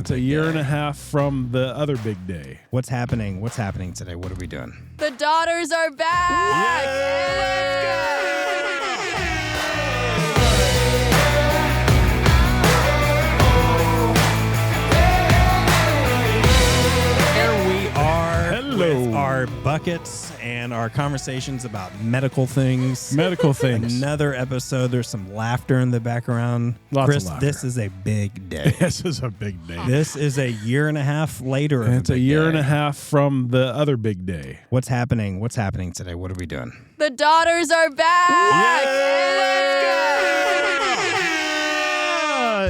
It's a year and a half from the other big day. What's happening? What's happening today? What are we doing? The daughters are back! Here we are Hello. with our buckets and our conversations about medical things. Medical things. Another episode. There's some laughter in the background. Lots Chris, of laughter. this is a big day. This is a big day. This is a year and a half later. And it's a year and a half from the other big day. What's happening? What's happening today? What are we doing? The daughters are back!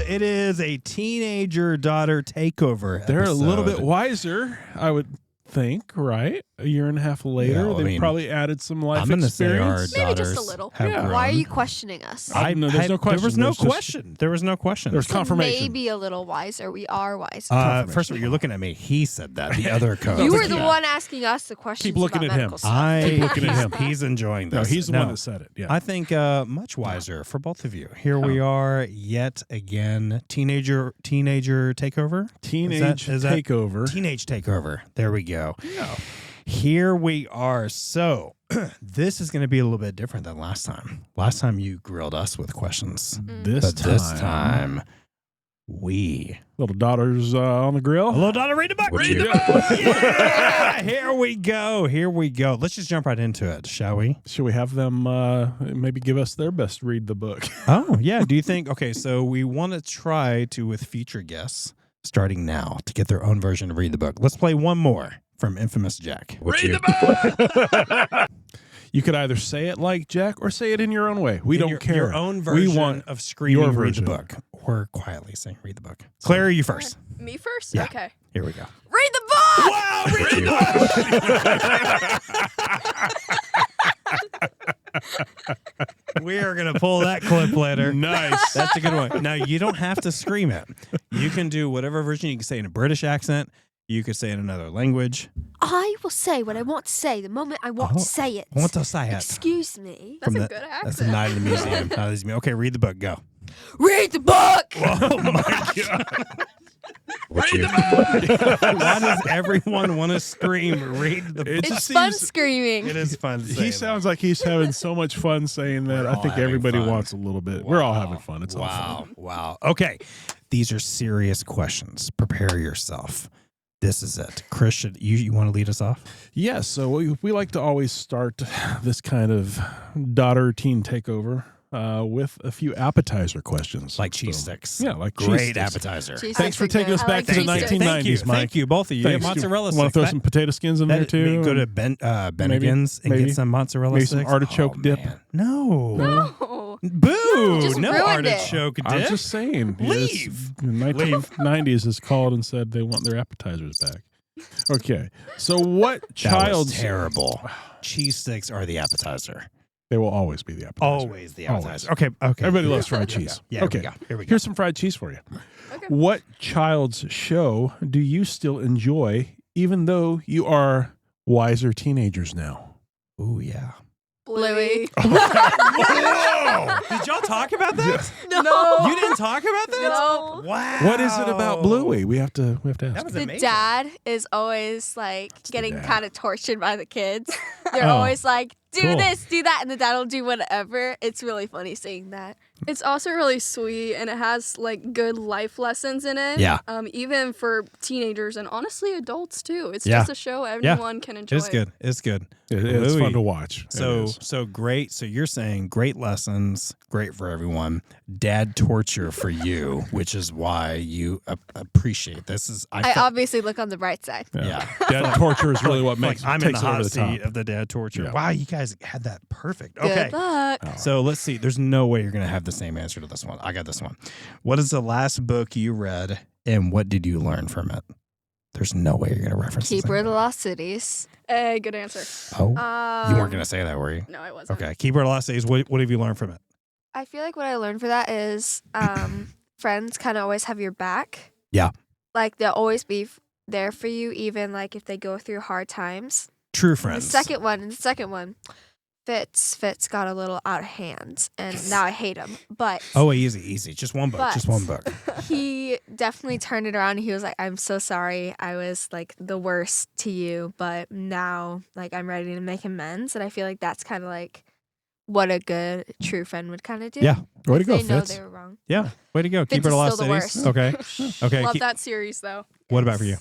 It is a teenager daughter takeover. They're a little episode. bit wiser, I would think, right? A year and a half later, Yeah, well, I they've mean, probably added some life I'm gonna say our experience. Maybe just daughters a little. have Yeah. grown. Why are you questioning us? No, there's no question. There was no There's just- question. There was no question. There's So confirmation. maybe a little wiser. We are wiser. First of all, you're looking at me. He said that. The other co-host. you were the one asking us the questions. Keep looking about at him. medical stuff. Keep looking at him. He's enjoying No, this. he's the one that said it. Yeah. I think much wiser for both of you. Here we are yet again. Teenager takeover. Teenage Is that- takeover. Teenage takeover. There we go. Yeah. Here we are. So this is going to be a little bit different than last time. Last time you grilled us with questions. This Time we. little daughter's on the grill. Hello, daughter. Read the book. Read the book. Yeah! Here we go. Here we go. Let's just jump right into it, shall we? Should we have them maybe give us their best read the book? Oh, yeah. Do you think? Okay, so we want to try to, with future guests, starting now, to get their own version of Read the Book. Let's play one more from Infamous Jack. Read the book! You could either say it like Jack or say it in your own way. We don't care. Your own version we want of screaming your Read the version. Book. Or quietly saying Read the Book. Claire, you first. Me first? Yeah. Okay. Here we go. Read the book! Wow, read the book! We are going to pull that clip later. Nice. That's a good one. Now, you don't have to scream it. You can do whatever version. You can say in a British accent. You could say in another language. I will say what I want to say the moment I want to say it. Want to say it. Excuse me. From That's the- a good accent. That's the night of the museum. Okay, read the book. Go. Read the book! Oh, my God. Why does everyone want to scream, read the book? It It's just fun seems- screaming. It is fun to say He sounds like he's having so much fun saying that. We're I all think having everybody fun. wants a little bit. We're all having fun. It's all fun. Wow. Okay. These are serious questions. Prepare yourself. This is it. Chris, you want to lead us off? Yes. So we like to always start this kind of daughter teen takeover with a few appetizer questions. Like cheese So, sticks. Yeah, like cheese Great sticks. appetizer. Cheese Thanks sticks for are taking good. us I back like to the cheese sticks. 1990s, Mike. Thank you, both of you. Thanks. Mozzarella Want sticks. to throw some potato skins in there too? Maybe go to Bennigan's and maybe. get some mozzarella Maybe sticks. some artichoke dip. Man. No. No. Boo. Just No ruined it. artichoke dip. I'm just saying. Leave. The 1990s has called and said they want their appetizers back. Okay. So what That was child's terrible. Cheese sticks are the appetizer. They will always be the appetizer. Always the appetizer. Always. Okay. Everybody loves fried cheese. Yeah, okay. Here we go. Here's some fried cheese for you. Okay. What child's show do you still enjoy, even though you are wiser teenagers now? Ooh, yeah. Bluey. Whoa! Did y'all talk about that? No. You didn't talk about that? No. Wow. What is it about Bluey? We have to ask. That was The amazing. dad is always like getting dad. kind of tortured by the kids. They're Oh. always like, do Cool. this, do that, and the dad will do whatever. It's really funny seeing that. It's also really sweet, and it has like good life lessons in it. Yeah. Even for teenagers and honestly adults too. It's Yeah. just a show everyone can enjoy. It's good. It's good. It's Bluey. fun to watch. It is. So great. So you're saying great lessons, great for everyone. Dad torture for you, which is why you appreciate this. I obviously look on the bright side. yeah. Dad torture is really what Like makes I'm in the takes it over hot the top. seat of the dad torture. Yeah. Wow, you guys had that perfect. Okay. Good luck. So let's see. There's no way you're going to have the same answer to this one. I got this one. What is the last book you read and what did you learn from it? There's no way you're going to reference this. Keeper of the Lost Cities. Hey, good answer. Oh, you weren't going to say that, were you? No, I wasn't. Okay. Keeper of the Lost Days. What have you learned from it? I feel like what I learned for that is friends kind of always have your back. Yeah. Like they'll always be there for you, even like if they go through hard times. True And friends. the second one, Fitz got a little out of hand, and now I hate him. But Oh, easy. Just one book. Just one book. he definitely turned it around. He was like, "I'm so sorry. I was like the worst to you, but now like I'm ready to make amends." And I feel like that's kind of like what a good true friend would kind of do. Yeah. Way to If go, they know Fitz. they were wrong. Yeah. Way to go. Fitz Keep it is alive, still the cities. worst. Okay. Okay. Love that series though. What about for you?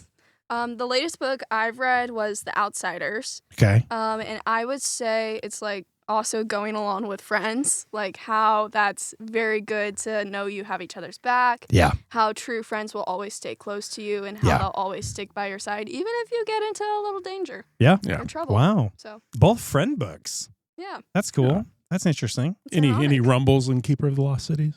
The latest book I've read was The Outsiders. Okay. And I would say it's like also going along with friends, like how that's very good to know you have each other's back. Yeah. How true friends will always stay close to you and how Yeah. they'll always stick by your side, even if you get into a little danger Yeah. Yeah. or trouble. Wow. So, Both friend books. yeah. That's cool. Yeah. That's interesting. It's Any ironic. rumbles in Keeper of the Lost Cities?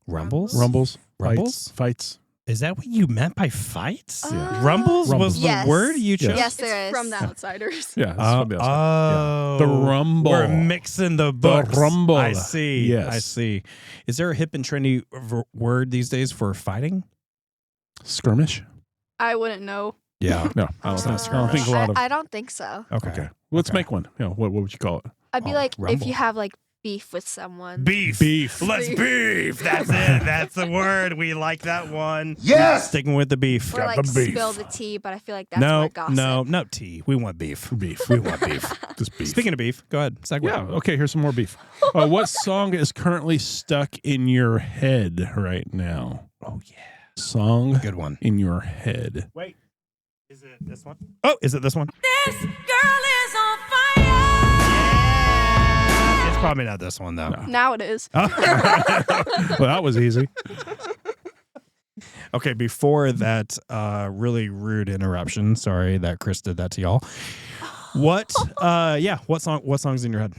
Rumbles? Rumbles? Rumbles? Fights? Is that what you meant by fights? Yeah. Rumbles was the Yes. word you chose? Yes, there It's is. from The Outsiders. Yeah. that's Oh, somebody else. Yeah. The rumble. We're mixing the books. rumble. I see. Yes. I see. Is there a hip and trendy word these days for fighting? Skirmish? I wouldn't know. Yeah. No, I don't, It's think, not I don't think a lot of. I don't think so. Okay. Okay. Let's Okay. make one. What would you call it? I'd be Oh, like if rumble. you have like beef with someone. Beef. Let's Beef. beef. That's it. That's the word. We like that one. Yes! Sticking with the beef. Or like the beef. spill the tea, but I feel like that's more gossip. No tea. We want beef. Beef. We want beef. Just beef. Speaking of beef, go ahead. Segue. Yeah. Okay. Here's some more beef. What song is currently stuck in your head right now? Oh yeah. Song Good one. in your head. Wait. Is it this one? Oh, is it this one? This girl is on fire. It's probably not this one though. No. Now it is. Well, that was easy. Okay, before that really rude interruption, sorry that Chris did that to y'all. What song's in your head?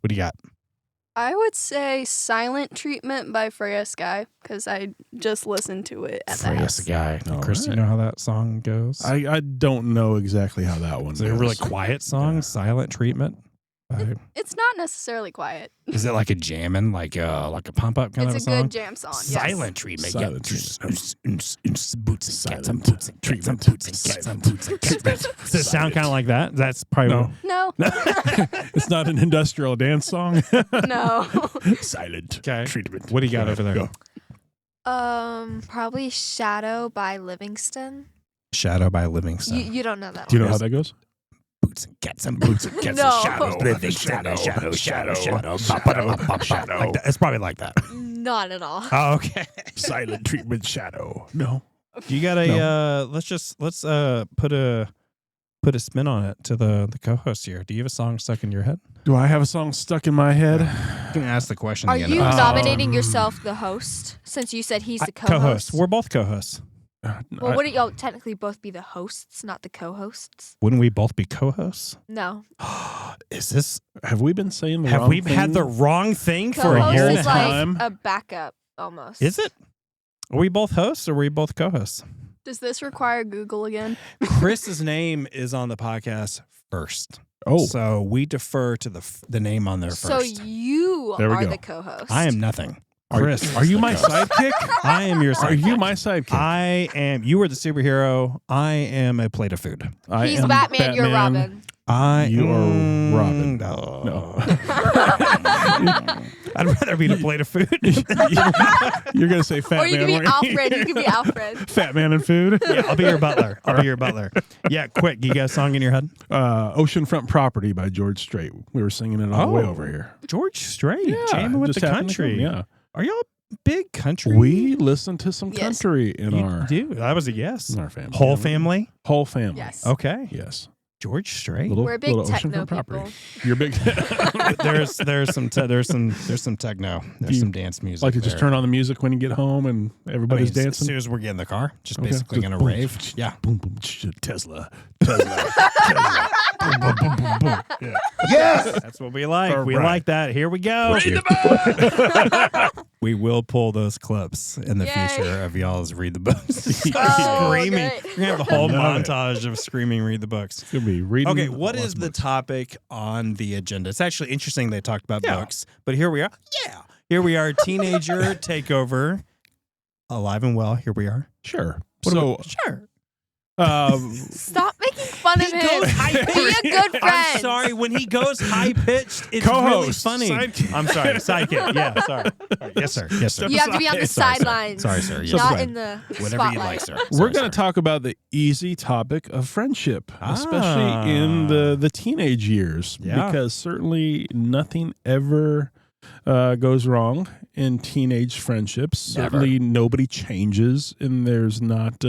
What do you got? I would say Silent Treatment by Freya Sky because I just listened to it at the house. Guy. All Chris, do you right. know how that song goes? I don't know exactly how that one Is it a goes. really quiet song? Yeah. Silent Treatment? It's not necessarily quiet. Is it like a jamming, like a pump up kind It's of a song? good jam song. Yes. Silent treatment. Silent Boots and Silent boots and treatment. treatment. Does it sound kind of like that? That's probably No. No, It's not an industrial dance song. no. Silent Okay. treatment. What do you got over there? Go. Probably Shadow by Livingston. Shadow by Livingston. You don't know that Do you one. know how that goes? Boots and cats and boots and cats No. and shadows. Living shadow. Like that. It's probably like that. Not at all. Oh, okay. Silent treatment shadow. No. You got a let's put a spin on it to the co-host here. Do you have a song stuck in your head? Do I have a song stuck in my head? You can ask the question Are again. you if it's- nominating yourself the host since you said he's the co-host? co-host? We're both co-hosts. Well, wouldn't y'all technically both be the hosts, not the co-hosts? Wouldn't we both be co-hosts? No. Is this? have we been saying the Have wrong we thing? had the wrong thing for a Co-host year and a is half? like time. a backup almost. Is it? Are we both hosts or are we both co-hosts? Does this require Google again? Chris's name is on the podcast first. Oh, So we defer to the name on there So first. you There we are go. the co-host. I am nothing. are, Chris. are you my sidekick? I am your Are sidekick. you my sidekick? I am. You are the superhero. I am a plate of food. I He's am Batman, you're Robin. You are Robin. No. No. I'd rather be the plate of food. You're gonna say Fat Or you Man. could be weren't you? Alfred. You could be Alfred. Fat Man and food. Yeah, I'll be your butler. I'll be your butler. Yeah, quick. You got a song in your head? Oceanfront Property by George Strait. We were singing it all the way over here. George Strait, jamming with just the happened to country. come, Yeah, Are y'all big country? we listen to some Yes. country in You our do. That was a yes. in our family. Whole family. Whole family. Yes. Okay. Yes. George Strait. Little, We're big little techno Oceanfront Property. people. You're big. there's some techno. There's You some dance music. like to just there. turn on the music when you get home and I mean, everybody's As dancing. soon as we get in the car, just Okay. basically Just gonna boom, rave. Yeah. Boom boom. Tesla. Tesla. Boom boom boom boom boom. Yeah. Yes! That's what we like. All We right. like that. Here we go. Read the book! We will pull those clips in the Yay. future of y'all's read the books. Oh, Screaming. great. We're gonna have the whole Love it. montage of screaming read the books. It's gonna be reading. Okay, what is lots of the books. topic on the agenda? It's actually interesting they talked about Yeah. books, but here we are. Yeah. Here we are, teenager takeover. Alive and well, here we are. Sure. What So, about- sure. Stop making fun fun of He him. goes high-pitched. Be a good friend. I'm sorry. When he goes high pitched, it's Co-host, really funny. sidekick. I'm sorry, sidekick. Yeah, sorry. All right, yes, sir. Yes, sir. You have to be on the Sorry, sir. sidelines. Sorry, sir. Yes, Not sir. in the Whatever spotlight. you like, sir. We're Sorry, going to sir. talk about the easy topic of friendship, especially in the teenage years, Yeah. because certainly nothing ever goes wrong in teenage friendships. Never. Certainly nobody changes, and there's not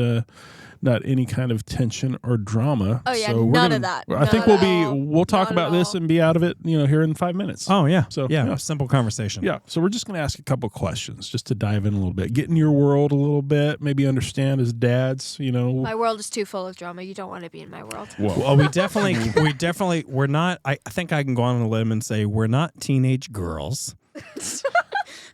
any kind of tension or drama. Oh, yeah, so we're none gonna, of that. I think None we'll talk Not at about this all. and be out of it, here in 5 minutes. Oh, yeah. So, yeah, yeah. simple conversation. Yeah, so we're just going to ask a couple questions just to dive in a little bit, get in your world a little bit, maybe understand as dads, My world is too full of drama. You don't want to be in my world. Well, we're not. I think I can go on a limb and say we're not teenage girls.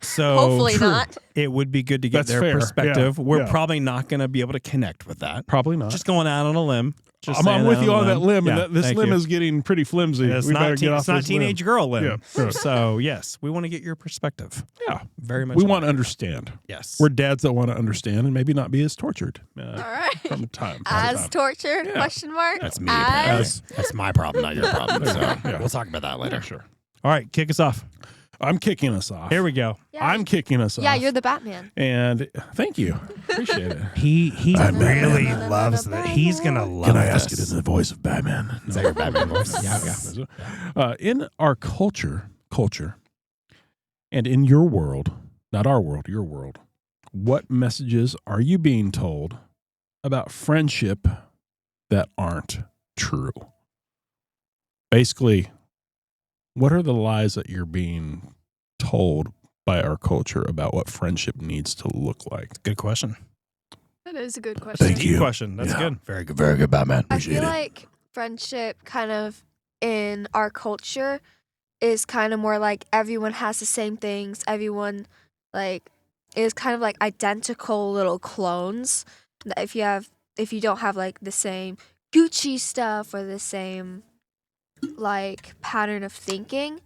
So Hopefully not. It would be good to get That's their fair. perspective. Yeah. We're Yeah. probably not going to be able to connect with that. Probably not. Just going out on a limb. Just I'm saying with that you on that limb, Yeah, and this thank limb you. is getting pretty flimsy. It's We better not, get off it's not this teenage limb. girl limb. Yeah, sure. So yes, we want to get your perspective. Yeah, Very much. we so. want to understand. Yes. We're dads that want to understand and maybe not be as tortured All right. from time. As tortured? Yeah. Question mark. That's me. As apparently. That's my problem, not your problem. So Yeah. we'll talk about that later. Sure. All right, kick us off. I'm kicking us off. Here we go. Yeah. I'm kicking us off. Yeah, you're the Batman. And thank you. Appreciate it. He I'm really Batman. loves that. He's gonna love. Can I ask this. it in the voice of Batman? Is that your Batman voice? Yeah. In our culture, and in your world, not our world, your world, what messages are you being told about friendship that aren't true? Basically, what are the lies that you're being told by our culture about what friendship needs to look like? Good question. That is a good question. Thank you. Good question. That's Yeah. good. Very good, Batman. I feel like friendship kind of in our culture is kind of more like everyone has the same things. Everyone like is kind of like identical little clones. That if you don't have like the same Gucci stuff or the same like pattern of thinking,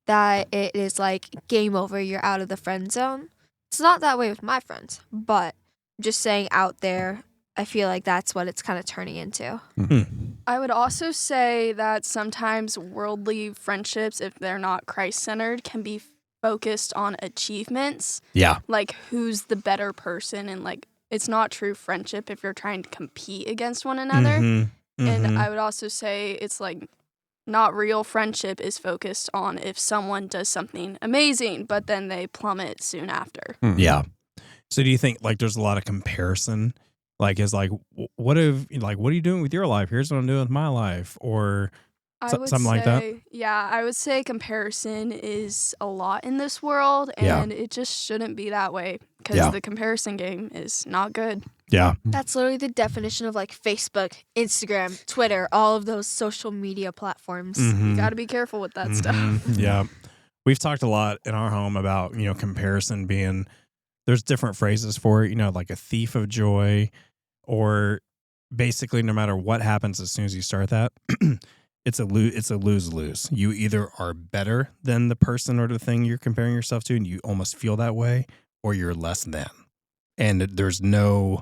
that it is like game over, you're out of the friend zone. It's not that way with my friends, but just saying out there, I feel like that's what it's kind of turning into. I would also say that sometimes worldly friendships, if they're not Christ-centered, can be focused on achievements, Yeah. like who's the better person, and like it's not true friendship if you're trying to compete against one another. And I would also say it's like not real friendship is focused on if someone does something amazing, but then they plummet soon after. Yeah. So do you think like there's a lot of comparison? Like is like what are you doing with your life? Here's what I'm doing with my life, or I would something say, like that? Yeah, I would say comparison is a lot in this world, Yeah. and it just shouldn't be that way because Yeah. the comparison game is not good. Yeah. That's literally the definition of like Facebook, Instagram, Twitter, all of those social media platforms. Mhm. You got to be careful with that stuff. Yeah. We've talked a lot in our home about, comparison being, there's different phrases for it, like a thief of joy, or basically no matter what happens as soon as you start that, it's a lose-lose. You either are better than the person or the thing you're comparing yourself to, and you almost feel that way, or you're less than. And there's no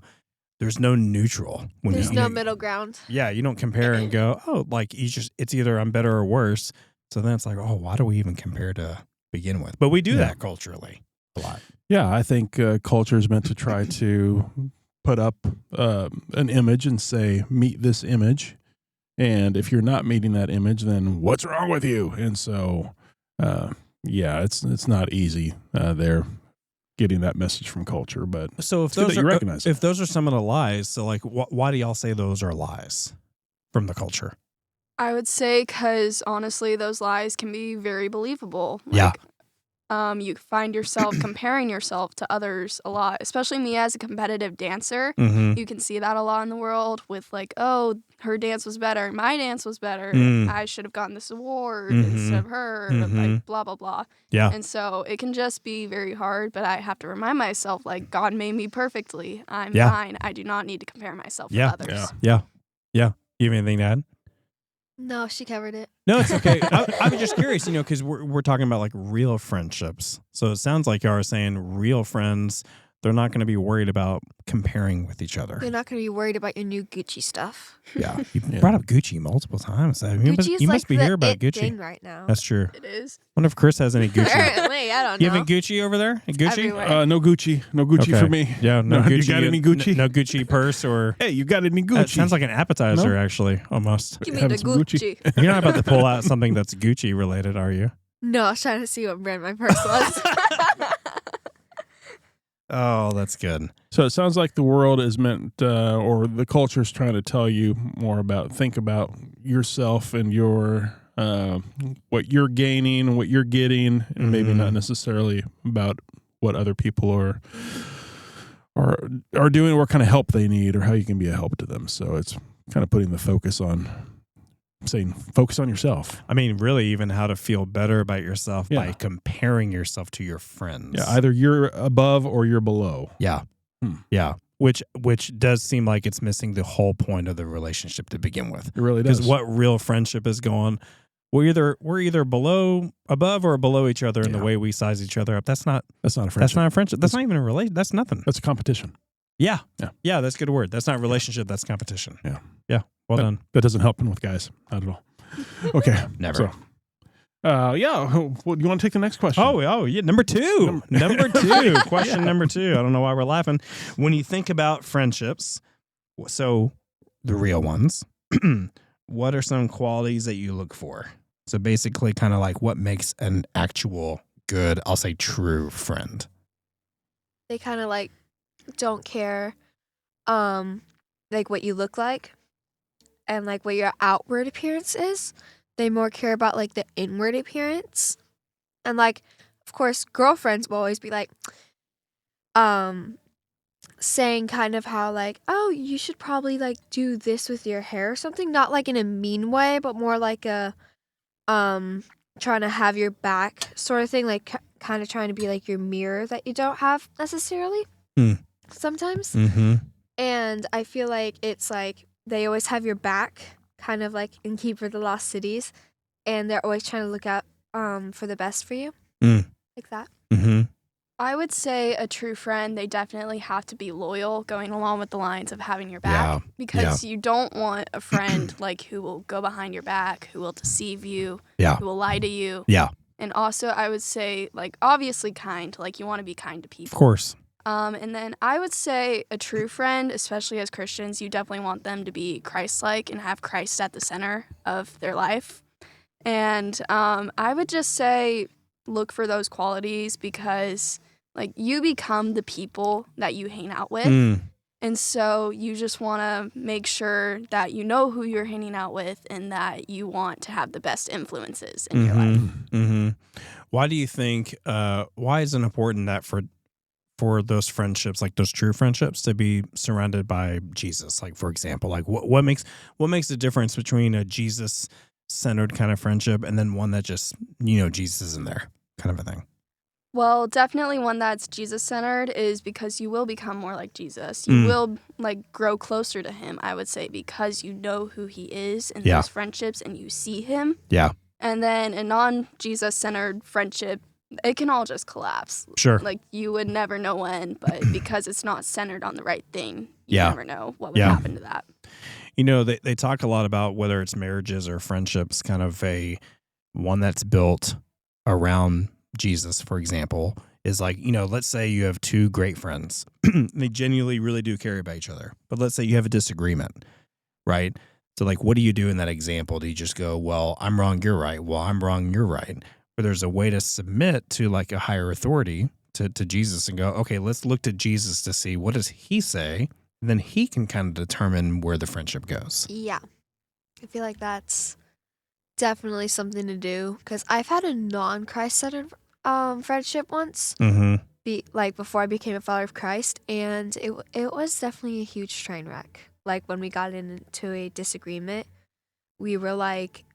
neutral. When There's you, no middle ground. Yeah, you don't compare and go, oh, like it's either I'm better or worse. So then it's like, oh, why do we even compare to begin with? But we do that culturally a lot. Yeah, I think culture is meant to try to put up an image and say, meet this image. And if you're not meeting that image, then what's wrong with you? And so, it's not easy there getting that message from culture. But So if it's good those that you are recognize if it. those are some of the lies, so like, why do y'all say those are lies from the culture? I would say because honestly, those lies can be very believable. Yeah. You find yourself comparing yourself to others a lot, especially me as a competitive dancer. Mm-hmm. You can see that a lot in the world with like, oh, her dance was better, my dance was better. I should have gotten this award instead of her, like blah, blah, blah. Yeah. And so it can just be very hard, but I have to remind myself, like, God made me perfectly. I'm Yeah. fine. I do not need to compare myself Yeah. with others. Yeah. Yeah. You have anything to add? No, she covered it. No, it's okay. I was just curious, because we're talking about like real friendships. So it sounds like you are saying real friends they're not going to be worried about comparing with each other. You're not going to be worried about your new Gucci stuff. Yeah, you brought up Gucci multiple times. Gucci's You like must be the here about it Gucci. thing right now. That's true. It is. Wonder if Chris has any Gucci. Apparently, I don't You know. have any Gucci over there? Gucci? Everywhere. No Gucci. No Gucci Okay. for me. Yeah, no Gucci. You got any Gucci? No Gucci purse or. Hey, you got any Gucci? That sounds like an appetizer, No? actually, almost. Give me having the some Gucci. Gucci. You're not about to pull out something that's Gucci related, are you? No, I was trying to see what brand my purse was. Oh, that's good. So it sounds like the world is meant, or the culture is trying to tell you more about, think about yourself and your, what you're gaining and what you're getting, and maybe not necessarily about what other people are doing, what kind of help they need, or how you can be a help to them. So it's kind of putting the focus on saying, focus on yourself. I mean, really, even how to feel better about yourself Yeah. by comparing yourself to your friends. Yeah, either you're above or you're below. Yeah. Yeah. Which does seem like it's missing the whole point of the relationship to begin with. It really does. Because what real friendship is going, we're either above or below each other in the Yeah. way we size each other up. That's not That's not a friendship. that's not a friendship. That's not even a relation. That's nothing. That's a competition. Yeah. Yeah. Yeah, that's a good word. That's not relationship, that's competition. Yeah. Yeah. Well that, done. That doesn't help with guys. Not at all. Okay. Never. So, yeah. Well, do you want to take the next question? Oh, yeah. Number two. Number two. Question number two. I don't know why we're laughing. When you think about friendships, so the real ones, what are some qualities that you look for? So basically, kind of like what makes an actual good, I'll say true friend. They kind of like don't care like what you look like and like what your outward appearance is. They more care about like the inward appearance. And like of course girlfriends will always be like saying kind of how like, oh, you should probably like do this with your hair or something, not like in a mean way, but more like a trying to have your back sort of thing, like kind of trying to be like your mirror that you don't have necessarily sometimes. Mm-hmm. And I feel like it's like they always have your back, kind of like in Keeper of the Lost Cities, and they're always trying to look out for the best for you, like that. Mm-hmm. I would say a true friend, they definitely have to be loyal, going along with the lines of having your back. Yeah. Because you don't want a friend like who will go behind your back, who will deceive you, Yeah. who will lie to you. Yeah. And also I would say like obviously kind, like you want to be kind to people. Of course. And then I would say a true friend, especially as Christians, you definitely want them to be Christ-like and have Christ at the center of their life. And I would just say look for those qualities because like you become the people that you hang out with. And so you just want to make sure that you know who you're hanging out with and that you want to have the best influences in your life. Mm-hmm. Why do you think, why is it important that for those friendships, like those true friendships, to be surrounded by Jesus? Like, for example, like what makes the difference between a Jesus-centered kind of friendship and then one that just, Jesus is in there kind of a thing? Well, definitely one that's Jesus-centered is because you will become more like Jesus. You will like grow closer to him, I would say, because you know who he is in those friendships and you see him. Yeah. And then a non-Jesus-centered friendship, it can all just collapse. Sure. Like you would never know when, but because it's not centered on the right thing, you never know what would happen to that. They talk a lot about whether it's marriages or friendships, kind of one that's built around Jesus, for example, is like, let's say you have two great friends. They genuinely really do care about each other. But let's say you have a disagreement, right? So like, what do you do in that example? Do you just go, well, I'm wrong, you're right. Well, I'm wrong, you're right. But there's a way to submit to like a higher authority to Jesus and go, okay, let's look to Jesus to see what does he say. And then he can kind of determine where the friendship goes. Yeah. I feel like that's definitely something to do because I've had a non-Christ-centered friendship once, like before I became a follower of Christ, and it was definitely a huge train wreck. Like when we got into a disagreement, we were like,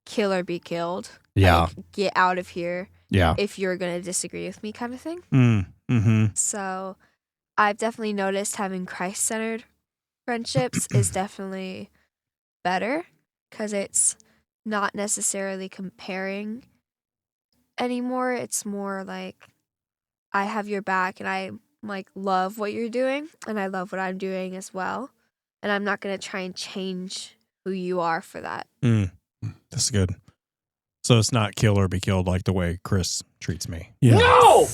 kill or be killed. Yeah. Like, get out of here. Yeah. If you're going to disagree with me kind of thing. Mm-hmm. So I've definitely noticed having Christ-centered friendships is definitely better because it's not necessarily comparing anymore. It's more like I have your back and I like love what you're doing, and I love what I'm doing as well. And I'm not going to try and change who you are for that. That's good. So it's not kill or be killed like the way Chris treats me. Yeah. No!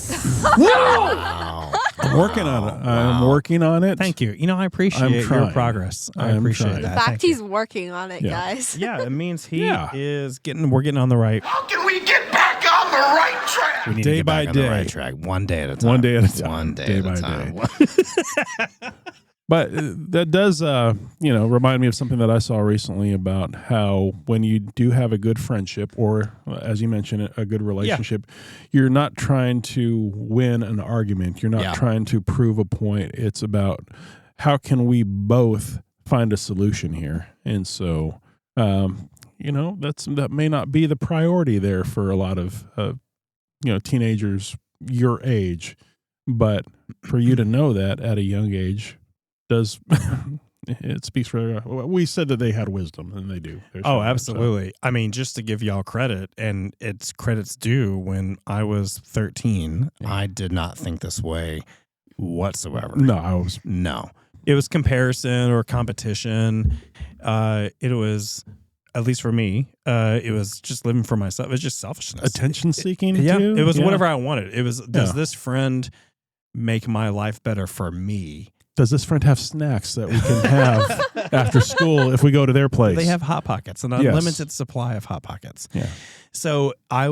Wow. I'm working on it. I'm working on it. Thank you. I appreciate your trying. progress. I I'm appreciate trying. The that. fact Thank you. he's working on it, Yeah. guys. Yeah, it means he Yeah. is we're getting on the right. How can we get back on the right track? We need Day to get by back on the day. right track. One day at a time. One day at a time. One day, Day at by a time. But that does, remind me of something that I saw recently about how when you do have a good friendship, or as you mentioned, a good relationship, you're not trying to win an argument. You're not trying to prove a point. It's about how can we both find a solution here. And so, that may not be the priority there for a lot of, teenagers your age. But for you to know that at a young age, it speaks for we said that they had wisdom, and they do. Oh, absolutely. I mean, just to give y'all credit, and it's credit's due, when I was 13, I did not think this way whatsoever. No, it was comparison or competition. It was, at least for me, it was just living for myself. It was just selfishness. attention seeking. Yeah, too? it was Yeah. whatever I wanted. It was, does Yeah. this friend make my life better for me? Does this friend have snacks that we can have after school if we go to their place? They have Hot Pockets, an Yes. unlimited supply of Hot Pockets. Yeah. So I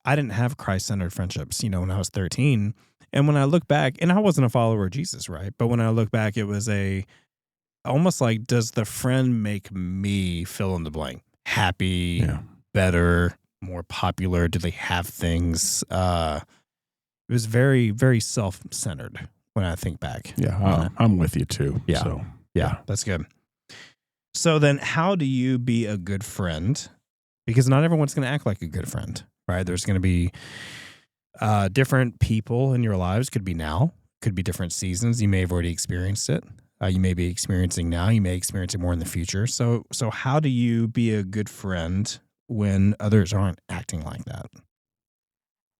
didn't have Christ-centered friendships, when I was 13. And when I look back, and I wasn't a follower of Jesus, right? But when I look back, it was almost like, does the friend make me fill in the blank? Happy, better, more popular? Do they have things? It was very, very self-centered when I think back. Yeah, I'm with you too. Yeah. So, Yeah, that's good. So then how do you be a good friend? Because not everyone's going to act like a good friend, right? There's going to be different people in your lives. Could be now, could be different seasons. You may have already experienced it. You may be experiencing now. You may experience it more in the future. So how do you be a good friend when others aren't acting like that?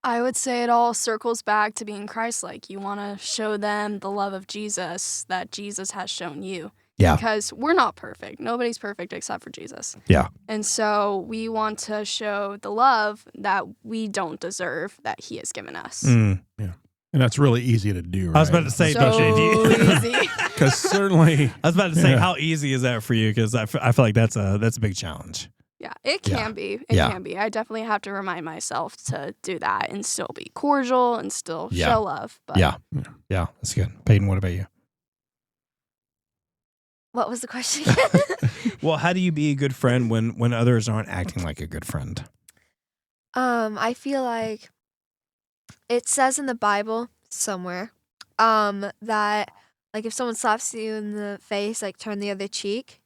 I would say it all circles back to being Christ-like. You want to show them the love of Jesus that Jesus has shown you. Yeah. Because we're not perfect. Nobody's perfect except for Jesus. Yeah. And so we want to show the love that we don't deserve that he has given us. and that's really easy to do. Right? I was about to say, So easy. because certainly, I was about to say, how easy is that for you? Because I feel like that's a big challenge. Yeah, it can be. It can be. I definitely have to remind myself to do that and still be cordial and still show love. But Yeah, that's good. Peyton, what about you? What was the question? Well, how do you be a good friend when others aren't acting like a good friend? I feel like it says in the Bible somewhere that like if someone slaps you in the face, like turn the other cheek.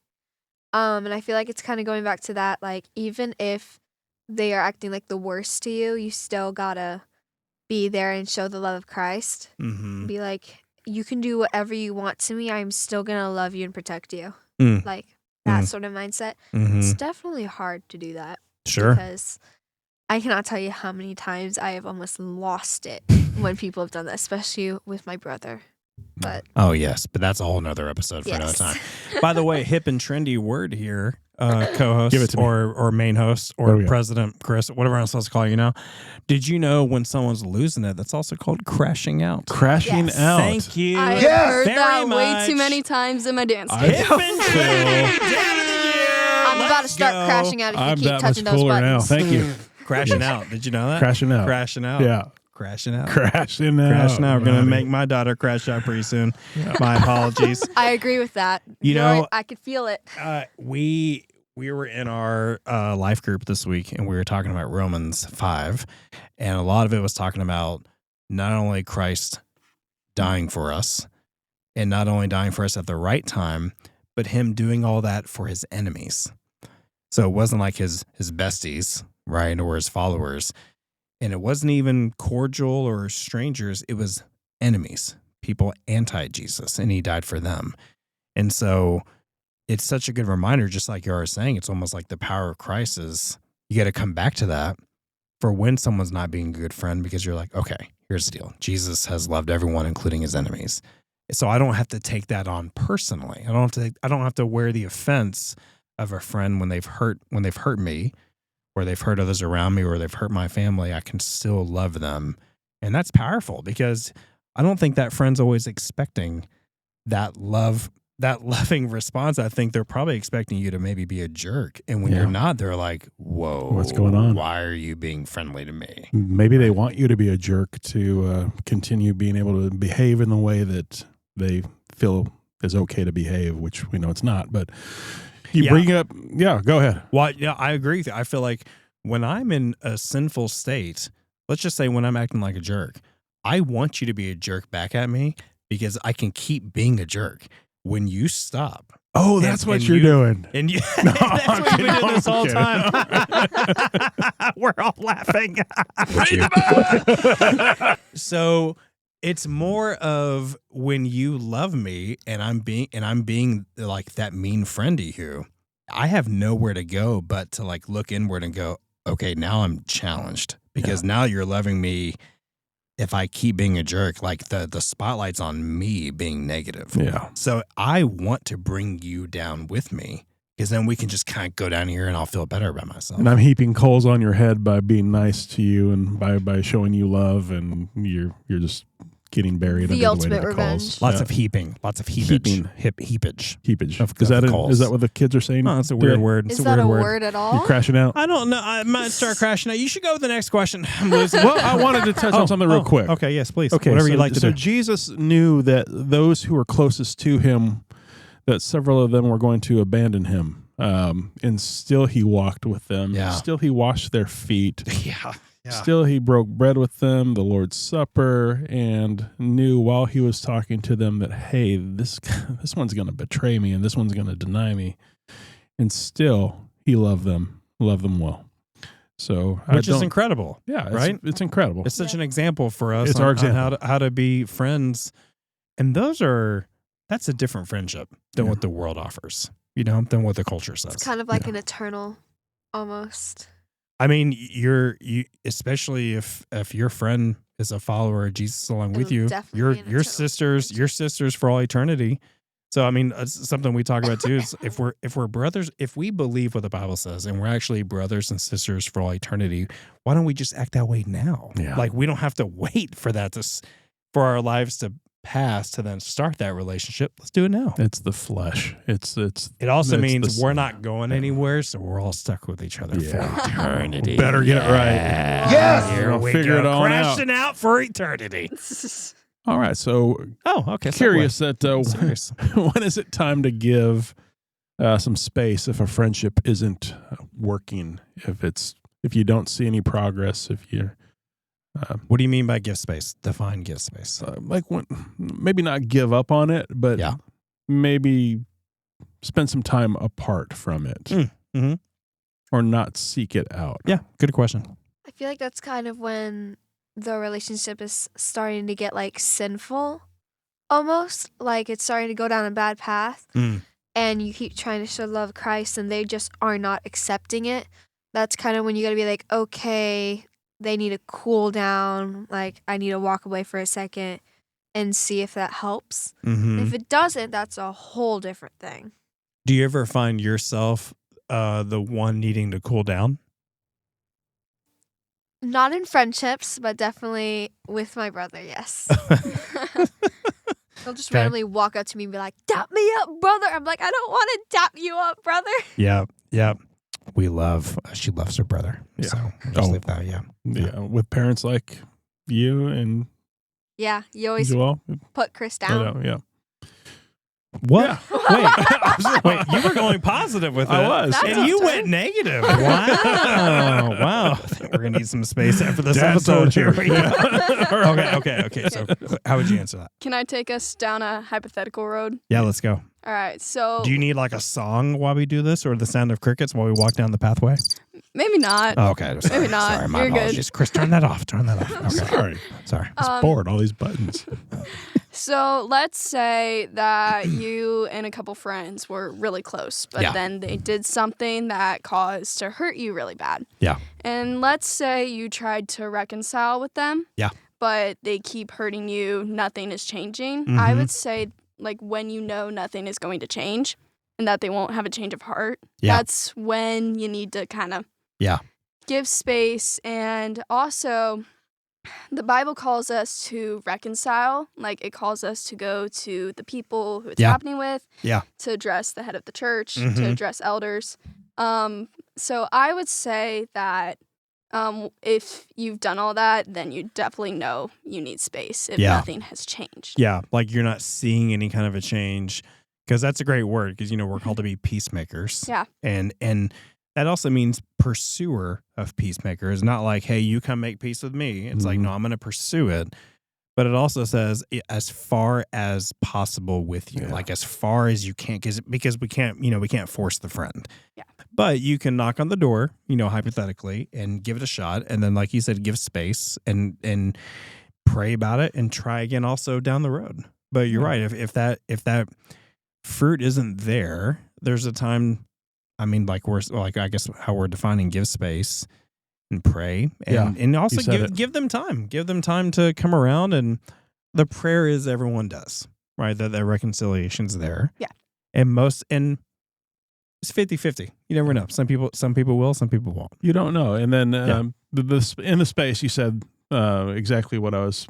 And I feel like it's kind of going back to that, like even if they are acting like the worst to you, you still gotta be there and show the love of Christ. Mm-hmm. Be like, you can do whatever you want to me. I'm still gonna love you and protect you. Mm. Like that sort of mindset. Mm-hmm. It's definitely hard to do that. Sure. Because I cannot tell you how many times I have almost lost it when people have done that, especially with my brother. But Oh, yes. But that's a whole nother episode for another yes. time. By the way, hip and trendy word here, co-host Give it to me. or main host What do or we got? President Chris, whatever I'm supposed to call you now. Did you know when someone's losing it, that's also called crashing out? crashing Yes. out. Thank you. I have Yes. heard Very that way much. too many times in my dance I- Hip studio. and trendy. Down of the year. I'm about to Let's start go. crashing out if I'm you keep that much touching those cooler now. buttons. Thank you. Crashing out. Did you know that? Crashing out. Crashing out. Yeah. Crashing out. Crashing out. Crashing out. We're going to buddy. make my daughter crash out pretty soon. My apologies. I agree with that. You You're know- right, I could feel it. We were in our life group this week, and we were talking about Romans 5, and a lot of it was talking about not only Christ dying for us, and not only dying for us at the right time, but him doing all that for his enemies. So it wasn't like his besties, right, or his followers, and it wasn't even cordial or strangers. It was enemies, people anti-Jesus, and he died for them. And so it's such a good reminder, just like you are saying, it's almost like the power of Christ is, you got to come back to that for when someone's not being a good friend, because you're like, okay, here's the deal. Jesus has loved everyone, including his enemies. So I don't have to take that on personally. I don't have to wear the offense of a friend when they've hurt me, or they've hurt others around me, or they've hurt my family. I can still love them. And that's powerful, because I don't think that friend's always expecting that loving response. I think they're probably expecting you to maybe be a jerk. And when you're not, they're like, whoa, what's going on? Why are you being friendly to me? Maybe they want you to be a jerk to continue being able to behave in the way that they feel is okay to behave, which we know it's not. But you bring up, go ahead. Well, yeah, I agree with you. I feel like when I'm in a sinful state, let's just say when I'm acting like a jerk, I want you to be a jerk back at me, because I can keep being a jerk. When you stop. Oh, that's what you're doing. And you, that's what you've been doing this whole time. We're all laughing. So it's more of when you love me and I'm being like that mean friend to you, I have nowhere to go but to like look inward and go, okay, now I'm challenged, because now you're loving me. If I keep being a jerk, like the spotlight's on me being negative. Yeah. So I want to bring you down with me, because then we can just kind of go down here and I'll feel better about myself. And I'm heaping coals on your head by being nice to you and by showing you love, and you're just getting buried. The under ultimate the weight of the revenge. coals. Lots of heaping, lots of heapage. Heapage. Heapage. Of Is that coals. is that what the kids are saying? Oh, that's a weird word. Is It's that weird a word. word at You all? crashing out? I don't know. I might start crashing out. You should go with the next question. I'm losing. Well, I wanted to touch on something real quick. Okay, yes, please. Okay, Whatever so, you like to so do. Jesus knew that those who were closest to him, that several of them were going to abandon him. And still he walked with them. Yeah. Still he washed their feet. Yeah. Still he broke bread with them, the Lord's Supper, and knew while he was talking to them that, hey, this one's going to betray me and this one's going to deny me. And still he loved them well. So Which is incredible. Yeah, right? It's incredible. It's such an example for us. It's on, our on example. how to be friends. And that's a different friendship than what the world offers, than what the culture says. It's kind of like an eternal, almost. I mean, you especially if your friend is a follower of Jesus along with you, your sisters for all eternity. So I mean, it's something we talk about too is if we're brothers, if we believe what the Bible says and we're actually brothers and sisters for all eternity, why don't we just act that way now? Yeah. Like we don't have to wait for that for our lives to pass to then start that relationship. Let's do it now. It's the flesh. It also means we're not going anywhere, so we're all stuck with each other for eternity. Better get it right. Yes! Here We'll we figure go, it all crashing out for eternity. All right. So Okay. curious that Serious. when is it time to give some space if a friendship isn't working? If you don't see any progress, if you're What do you mean by give space? Define give space. maybe not give up on it, but maybe spend some time apart from it, Mm-hmm. or not seek it out. Yeah, good question. I feel like that's kind of when the relationship is starting to get like sinful, almost like it's starting to go down a bad path, and you keep trying to show love of Christ and they just are not accepting it. That's kind of when you got to be like, okay, they need to cool down. Like I need to walk away for a second and see if that helps. Mm-hmm. If it doesn't, that's a whole different thing. Do you ever find yourself the one needing to cool down? Not in friendships, but definitely with my brother, yes. He'll just randomly walk up to me and be like, dap me up, brother. I'm like, I don't want to dap you up, brother. Yeah. She loves her brother. Yeah. So we'll just leave that. Yeah. With parents like you and Yeah, you always Joel. put Chris down. Yeah. What? Wait, you were going positive with it. I was. That's And you awesome. went negative. Wow. I think we're going to need some space after this Dad episode. told you. Here we go. Okay. So how would you answer that? Can I take us down a hypothetical road? Yeah, let's go. All right, so Do you need like a song while we do this or the sound of crickets while we walk down the pathway? maybe not. Oh, okay. Sorry. Maybe not. Sorry, my You're good. apologies. Chris, turn that off. Okay. Sorry. It's bored. All these buttons. So let's say that you and a couple friends were really close, but then they did something that caused to hurt you really bad. Yeah. And let's say you tried to reconcile with them. Yeah. but they keep hurting you, nothing is changing. I Mhm. would say, like, when you know nothing is going to change and that they won't have a change of heart, Yeah. that's when you need to kind of Yeah. give space. And also, the Bible calls us to reconcile. Like, it calls us to go to the people who it's Yeah. happening with, Yeah. to address the head of the church, to Mhm. address elders. So I would say that if you've done all that, then you definitely know you need space if Yeah. nothing has changed. Yeah, like you're not seeing any kind of a change, because that's a great word, because we're called to be peacemakers. Yeah. And that also means pursuer of peacemakers, not like, hey, you come make peace with me. It's like, Mhm. no, I'm going to pursue it. But it also says as far as possible with you, Yeah. like as far as you can, because we can't, we can't force the friend. Yeah. But you can knock on the door, hypothetically, and give it a shot, and then, like you said, give space and pray about it and try again also down the road. But you're Yeah. right. If that fruit isn't there, there's a time. I mean, like I guess how we're defining give space and pray, and also you said it. give them time. Give them time to come around, and the prayer is everyone does, right? That reconciliation's there. Yeah. And it's 50-50. You never know. Some people will, some people won't. You don't know. And then Yeah. in the space, you said exactly what I was,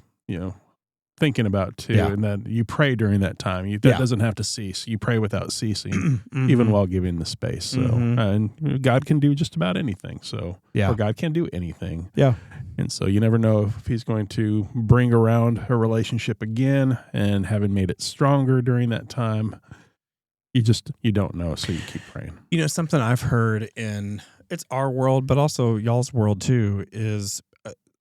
thinking about too. Yeah. And that you pray during that time. That Yeah. doesn't have to cease. You pray without ceasing, Mhm. even while giving the space. So, Mhm. and God can do just about anything. So, Yeah. or God can do anything. Yeah. And so you never know if He's going to bring around a relationship again, and having made it stronger during that time. You don't know, so you keep praying. Something I've heard in it's our world, but also y'all's world too, is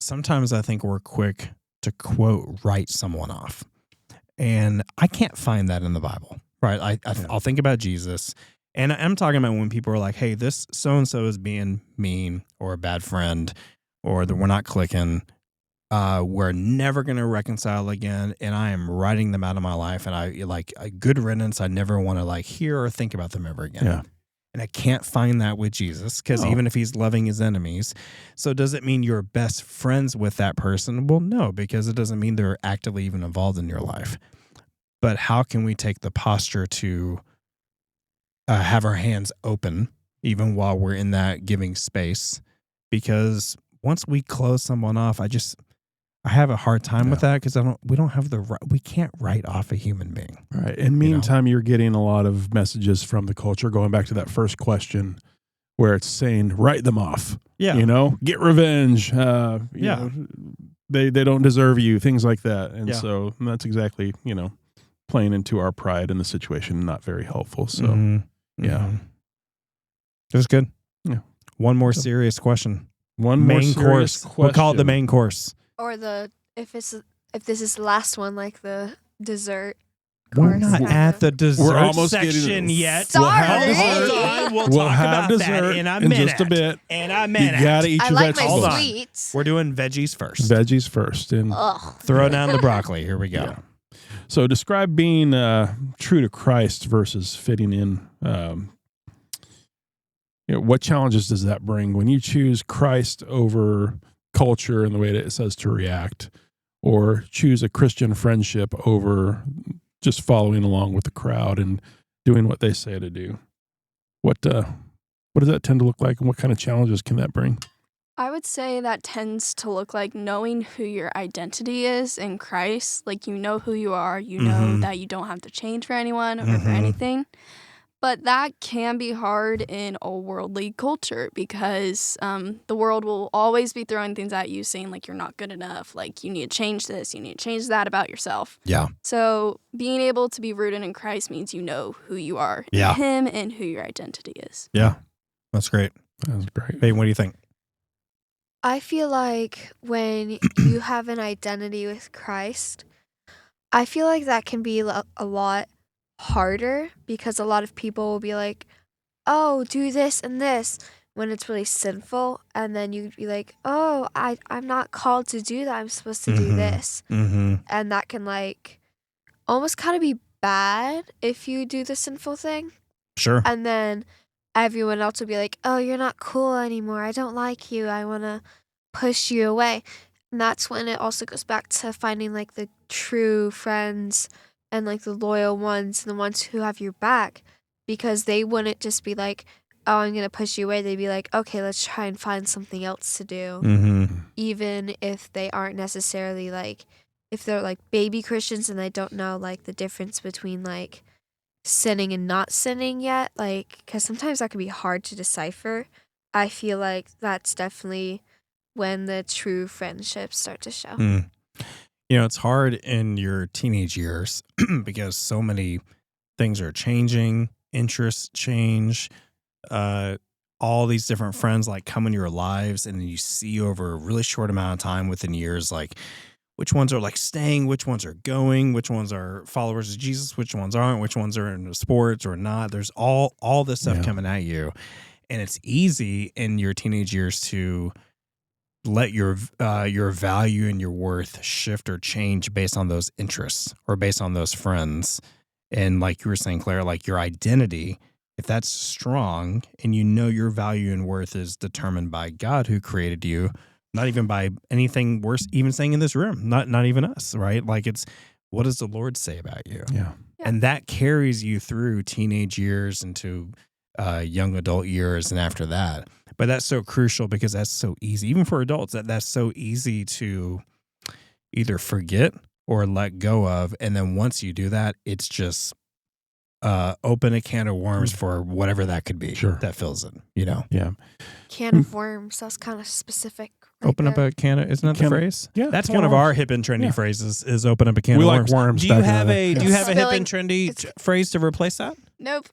sometimes I think we're quick to quote write someone off, and I can't find that in the Bible. Right? I'll think about Jesus, and I'm talking about when people are like, "Hey, this so and so is being mean or a bad friend, or that we're not clicking." We're never going to reconcile again, and I am writing them out of my life, and I like a good riddance. I never want to hear or think about them ever again. Yeah. And I can't find that with Jesus, because No. even if he's loving his enemies, so does it mean you're best friends with that person? Well, no, because it doesn't mean they're actively even involved in your life. But how can we take the posture to have our hands open even while we're in that giving space? Because once we close someone off, I have a hard time with that, because we don't have we can't write off a human being. Right. In meantime, you're getting a lot of messages from the culture, going back to that first question, where it's saying, write them off. Yeah. Get revenge. You Yeah. know, they don't deserve you, things like that. And Yeah. so that's exactly, playing into our pride in the situation, not very helpful. So, Mhm. yeah. Mhm. It was good. Yeah. One more So- serious question. one more Main serious course. We'll call it the question. main course. Or if this is the last one, like the dessert We're course. not kinda. at the dessert almost section getting- yet. We'll have Hold dessert. on. We'll We'll talk have about dessert that in a in minute. just a bit. In a You minute. gotta eat I your like vegetables. Hold my on. sweets. We're doing veggies first. Veggies first. And Ugh. Throw down the broccoli. Here we go. Yeah. So describe being true to Christ versus fitting in. What challenges does that bring when you choose Christ over culture and the way that it says to react, or choose a Christian friendship over just following along with the crowd and doing what they say to do? What does that tend to look like, and what kind of challenges can that bring? I would say that tends to look like knowing who your identity is in Christ. Like, you know who you are. You know Mhm. that you don't have to change for anyone or for Mhm. anything. But that can be hard in a worldly culture, because the world will always be throwing things at you saying, like, you're not good enough. Like, you need to change this. You need to change that about yourself. Yeah. So being able to be rooted in Christ means you know who you are in Yeah. Him and who your identity is. Yeah. That's great. That's great. Hey, what do you think? I feel like when you have an identity with Christ, I feel like that can be a lot harder, because a lot of people will be like, oh, do this and this, when it's really sinful. And then you'd be like, oh, I'm not called to do that. I'm supposed to do Mhm. this. Mm-hmm. And that can almost kind of be bad if you do the sinful thing. Sure. And then everyone else will be like, oh, you're not cool anymore. I don't like you. I want to push you away. And that's when it also goes back to finding like the true friends and like the loyal ones and the ones who have your back, because they wouldn't just be like, oh, I'm going to push you away. They'd be like, okay, let's try and find something else to do. Mm-hmm. Even if they aren't necessarily like, if they're like baby Christians and they don't know like the difference between like sinning and not sinning yet, like, because sometimes that can be hard to decipher. I feel like that's definitely when the true friendships start to show. Mm. You know, it's hard in your teenage years because so many things are changing, interests change, all these different friends like come in your lives, and then you see over a really short amount of time within years, like which ones are like staying, which ones are going, which ones are followers of Jesus, which ones aren't, which ones are into sports or not. There's all this stuff coming at you, and it's easy in your teenage years to let your value and your worth shift or change based on those interests or based on those friends. And like you were saying, Claire, like your identity, if that's strong and you know your value and worth is determined by God who created you, not even by anything worse, even saying in this room, not even us, right? Like it's, what does the Lord say about you? Yeah. And that carries you through teenage years into young adult years and after that. But that's so crucial because that's so easy, even for adults, that's so easy to either forget or let go of. And then once you do that, it's just open a can of worms for whatever that could be that fills it, you know? Yeah. Can of worms, that's kind of specific. Right Open up there. a can of, isn't that the phrase? Yeah. That's can one of worms. our hip and trendy phrases is open up a can We of like worms. worms Do you back in have the a day. do you have a hip Spilling- and trendy phrase to replace that? Nope.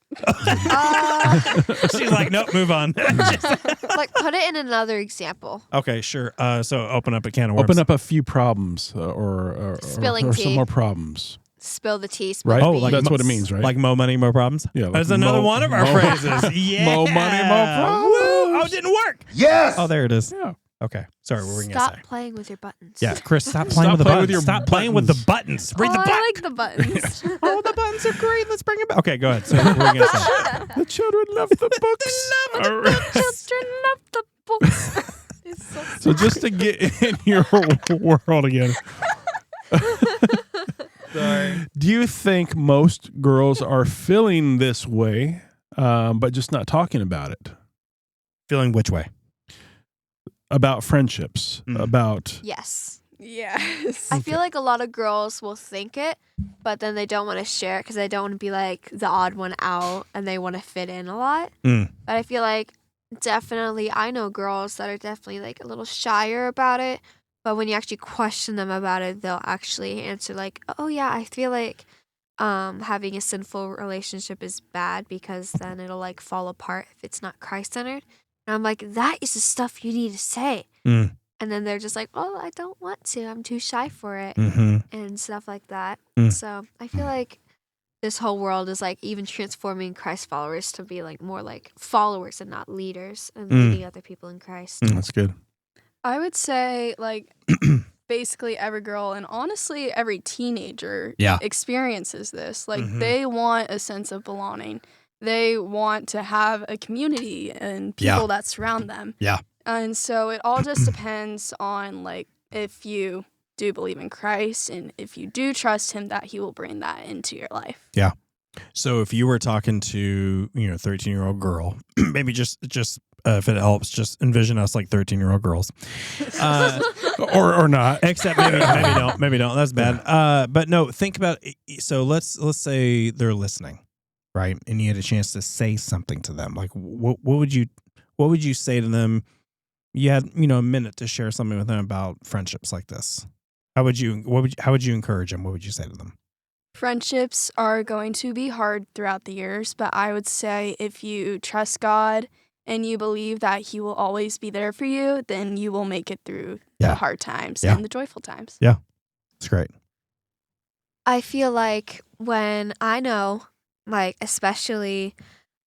She's like, nope, move on. Like, put it in another example. Okay, sure. So open up a can of worms. Open up a few problems or Spilling or tea. some more problems. Spill the tea, spill Right? the Oh, beans. like That's what it means, right? Like mo money, mo problems? Yeah, like That's another mo- one of our mo- phrases. Yeah. Mo money, mo problems. Woo! Oh, it didn't work. Yes! Oh, there it is. Yeah. Okay. Sorry, what were we going to Stop say? playing with your buttons. Yeah, Chris, stop playing with the playing buttons. with your Stop playing with the buttons. buttons. Read the book. I like the buttons. Oh, the buttons are great. Let's bring it back. Okay, go ahead. So what were we going to say? The children love the books. All right. Children love the books. It's so So just to get in your world again. Sorry. Do you think most girls are feeling this way, but just not talking about it? Feeling which way? About friendships, about Yes. Yes. I feel like a lot of girls will think it, but then they don't want to share it because they don't want to be like the odd one out and they want to fit in a lot. Mm. But I feel like definitely, I know girls that are definitely like a little shyer about it. But when you actually question them about it, they'll actually answer like, oh yeah, I feel like having a sinful relationship is bad because then it'll like fall apart if it's not Christ-centered. And I'm like, that is the stuff you need to say. Mm. And then they're just like, oh, I don't want to. I'm too shy for it. Mm-hmm. And stuff like that. Mm. So I feel like this whole world is like even transforming Christ followers to be like more like followers and not leaders and leading other people in Christ. that's good. I would say like basically every girl and honestly every teenager Yeah. experiences this. Like Mhm. they want a sense of belonging. They want to have a community and Yeah. people that surround them. Yeah. And so it all just depends on like if you do believe in Christ and if you do trust him that he will bring that into your life. So if you were talking to, 13-year-old girl, maybe just if it helps, just envision us like 13-year-old girls. Or not. Except maybe don't. That's bad. But no, think about it. So let's say they're listening, right? And you had a chance to say something to them. Like what would you say to them? You had, a minute to share something with them about friendships like this. How would you encourage them? What would you say to them? Friendships are going to be hard throughout the years, but I would say if you trust God and you believe that he will always be there for you, then you will make it through Yeah. the hard times Yeah. and the joyful times. It's great. I feel like when I know, like, especially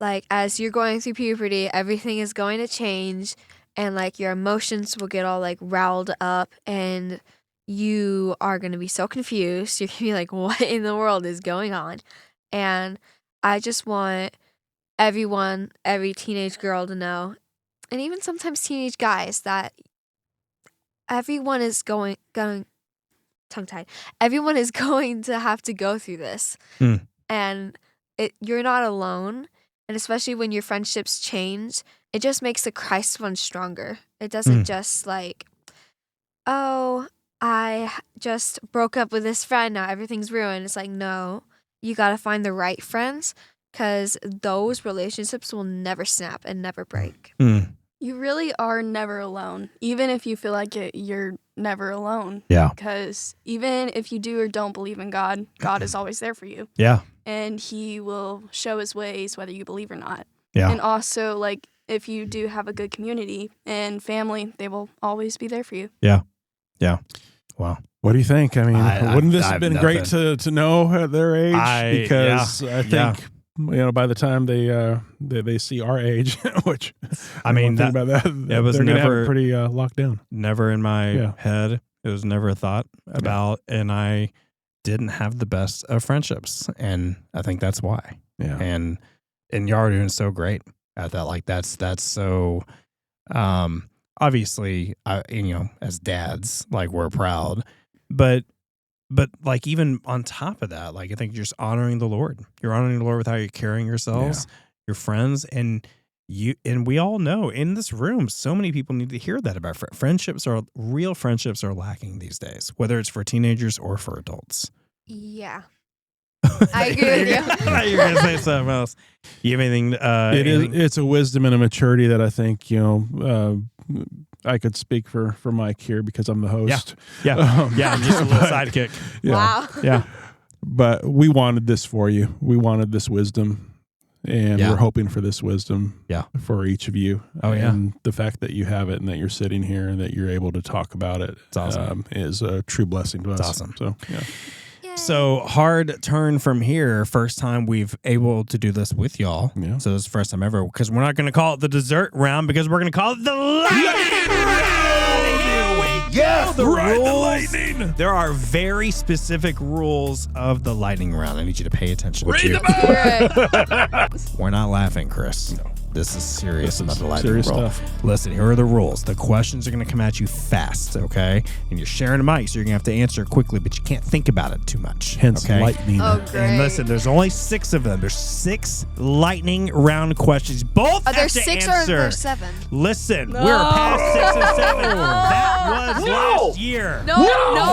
like as you're going through puberty, everything is going to change and like your emotions will get all like riled up and you are going to be so confused. You're going to be like, what in the world is going on? And I just want everyone, every teenage girl to know, and even sometimes teenage guys, that everyone is going tongue-tied. Everyone is going to have to go through this. And you're not alone. And especially when your friendships change, it just makes the Christ one stronger. It doesn't just like, oh, I just broke up with this friend, now everything's ruined. It's like, no, you got to find the right friends, because those relationships will never snap and never break. You really are never alone. Even if you feel like it, you're never alone. Yeah. Because even if you do or don't believe in God, God is always there for you. Yeah. And he will show his ways whether you believe or not. Yeah. And also, like, if you do have a good community and family, they will always be there for you. Yeah. Yeah. Wow. What do you think? I mean, wouldn't this have been great nothing. to know at their age? Because I think by the time they see our age, which I mean, think about that, it was they're gonna have never it pretty locked down. Never in my head. It was never a thought about, and I didn't have the best of friendships, and I think that's why. Yeah. And y'all are doing so great at that. Like that's so. Obviously, as dads, like we're proud, but like even on top of that, like I think you're just honoring the Lord. You're honoring the Lord with how you're carrying yourselves, your friends, and we all know in this room, so many people need to hear that about real friendships are lacking these days, whether it's for teenagers or for adults. Yeah. I agree with you. You're gonna say something else. You have anything? It's a wisdom and a maturity that I think I could speak for Mike here because I'm the host. Yeah. I'm just a little sidekick. Yeah, wow. Yeah. But we wanted this for you. We wanted this wisdom, and we're hoping for this wisdom. For each of you. Oh yeah. And the fact that you have it and that you're sitting here and that you're able to talk about it, it's awesome. Is a true blessing to us. It's awesome. So yeah. So hard turn from here. First time we've able to do this with y'all. Yeah. So this is the first time ever, because we're not going to call it the dessert round, because we're going to call it the lightning round. Here we go. The lightning. There are very specific rules of the lightning round. I need you to pay attention. Read We're not laughing, Chris. No. This is serious about the lightning serious roll. stuff. Listen, here are the rules. The questions are going to come at you fast, okay? And you're sharing a mic, so you're going to have to answer quickly, but you can't think about it too much. Hence lightning. Oh, great. And listen, there's only 6 of them. There's 6 lightning round questions. Both Are there have to 6 answer. or are there 7? Listen, we're past 6 and 7. That was last year. No,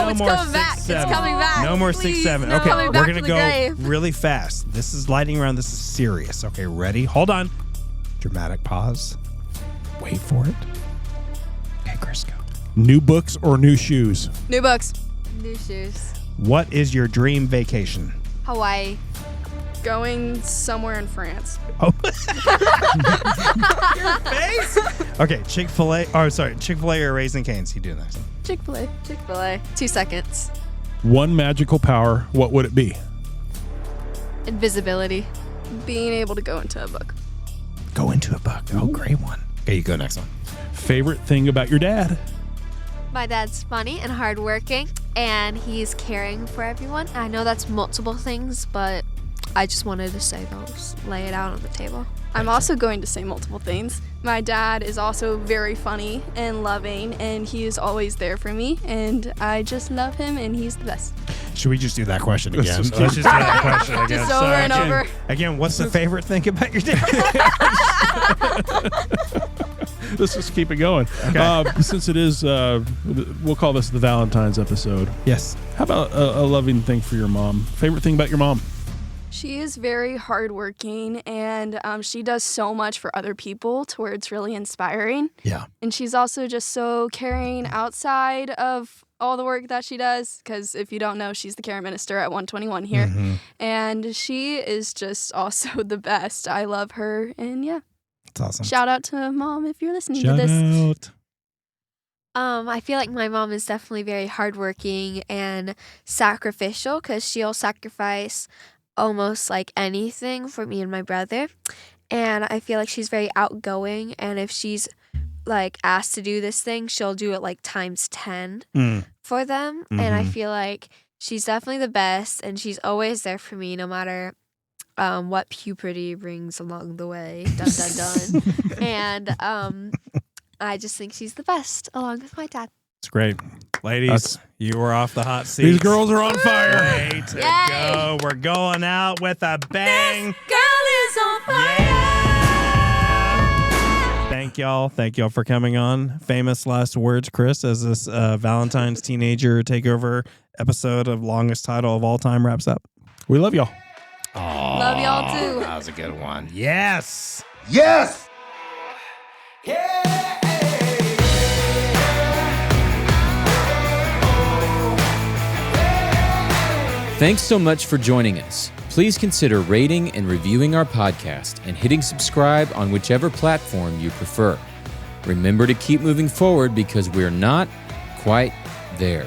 it's more coming 6, back. 7. It's coming back. No more 6, Please, 7. no. Okay, Coming we're back going to to the go grave. really fast. This is lightning round. This is serious. Okay, ready? Hold on. Dramatic pause. Wait for it. Okay, Chris, go. New books or new shoes? New books. New shoes. What is your dream vacation? Hawaii. Going somewhere in France. Oh. Your face? Okay, Chick-fil-A. Oh, sorry. Chick-fil-A or Raising Cane's? You do next. Chick-fil-A. Chick-fil-A. 2 seconds. One magical power, what would it be? Invisibility. Being able to go into a book. Go into a book. Oh, great one. Okay, you go next one. Favorite thing about your dad? My dad's funny and hardworking, and he's caring for everyone. I know that's multiple things, but I just wanted to say those. Lay it out on the table. I'm also going to say multiple things. My dad is also very funny and loving, and he is always there for me, and I just love him, and he's the best. Should we just do that question again? Let's just Let's just do that question again. Just over and again, over. Again, what's the favorite thing about your dad? Let's just keep it going. Okay. Since it is, we'll call this the Valentine's episode. Yes. How about a loving thing for your mom? Favorite thing about your mom? She is very hardworking, and she does so much for other people to where it's really inspiring. Yeah. And she's also just so caring outside of all the work that she does, because if you don't know, she's the care minister at 121 here. Mm-hmm. And she is just also the best. I love her, and yeah. That's awesome. Shout out to Mom if you're listening Shout to this. out. I feel like my mom is definitely very hardworking and sacrificial, because she'll sacrifice almost like anything for me and my brother. And I feel like she's very outgoing, and if she's like asked to do this thing, she'll do it like times 10 for them. Mm-hmm. And I feel like she's definitely the best, and she's always there for me no matter what puberty brings along the way. Dun dun dun. And I just think she's the best, along with my dad. It's great. Ladies, That's- you were off the hot seat. These girls are on fire. Way to go. We're going out with a bang. Girl is on fire. Yeah. Thank y'all. Thank y'all for coming on. Famous last words, Chris, as this Valentine's Teenager Takeover episode of Longest Title of All Time wraps up. We love y'all. Love y'all too. That was a good one. Yes. Yes! Thanks so much for joining us. Please consider rating and reviewing our podcast and hitting subscribe on whichever platform you prefer. Remember to keep moving forward because we're not quite there.